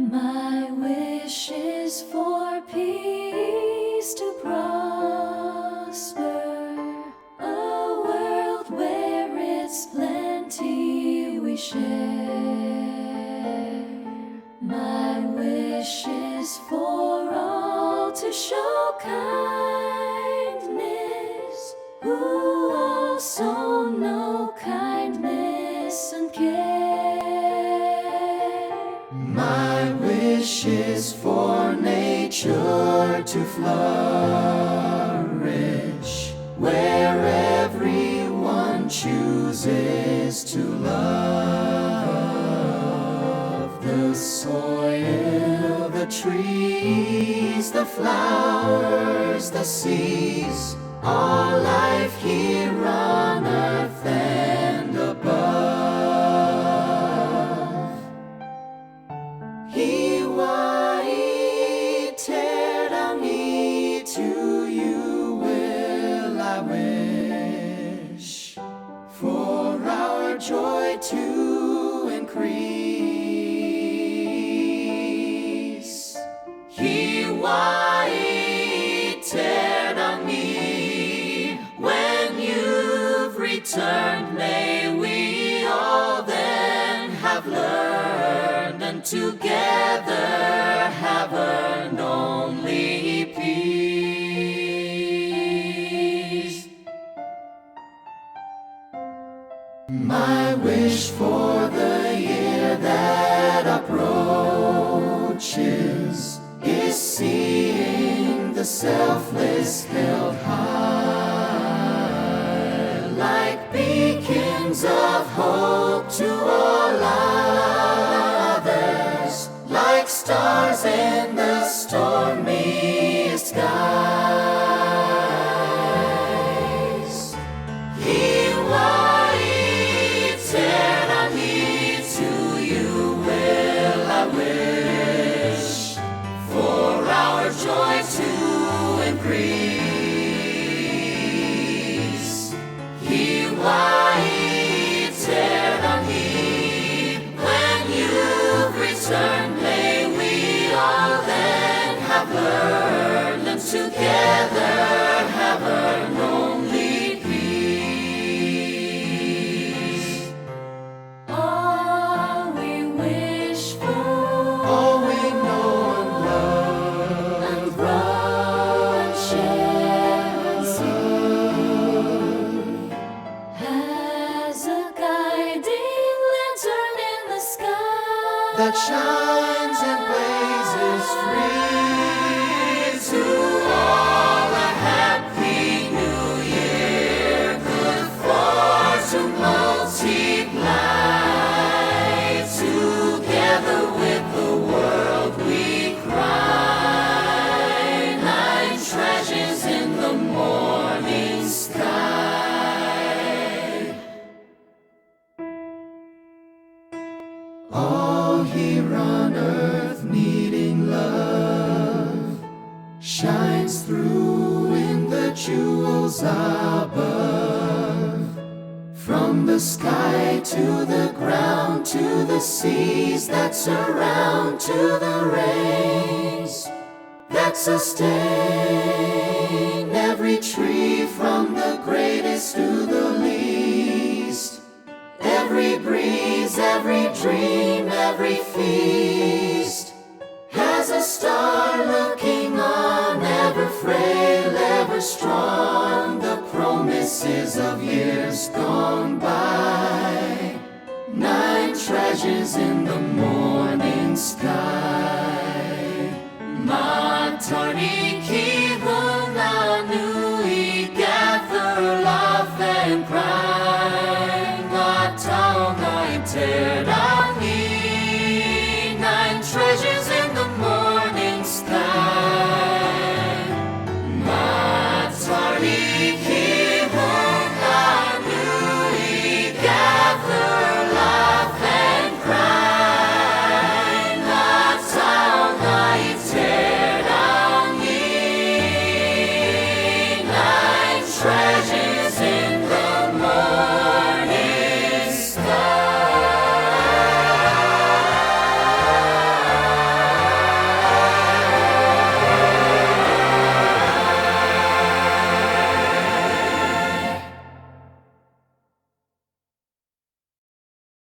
My wish is for peace to prosper, a world where it's plenty we share. My wish is for all to show kindness, who also know kindness and care. My wish is for nature to flourish, where everyone chooses to love the soil, the trees, the flowers, the seas, all life here on earth and above. Hiwa-i-te-rangi, to you will I wish, for our joy to increase. Hiwa-i-te-rangi, when you've returned, may we all then have learned, and together have earned only peace. My wish for the year that approaches is seeing the selfless held high, like beacons of hope to all others, like stars in the stormiest skies. Hiwa-i-te-rangi, to you will I wish, for our joy to increase. Hiwa-i-te-rangi, when you've returned, may we all then have learned, and together have earned only peace. All we wish for, All we know and love, and grow and share and see, has a guiding lantern in the sky that shines and blazes free. to all a happy new year, good for to multiply, together with the world we cry, nine treasures in the morning sky. All here on earth needing love shines through in the jewels above. From the sky to the ground, to the seas that surround, to the rains that sustain every tree, from the greatest to the least. Every breeze, every dream, every feast has a star looking on, ever frail, ever strong. The promises of years gone by, nine treasures in the morning sky. Matariki.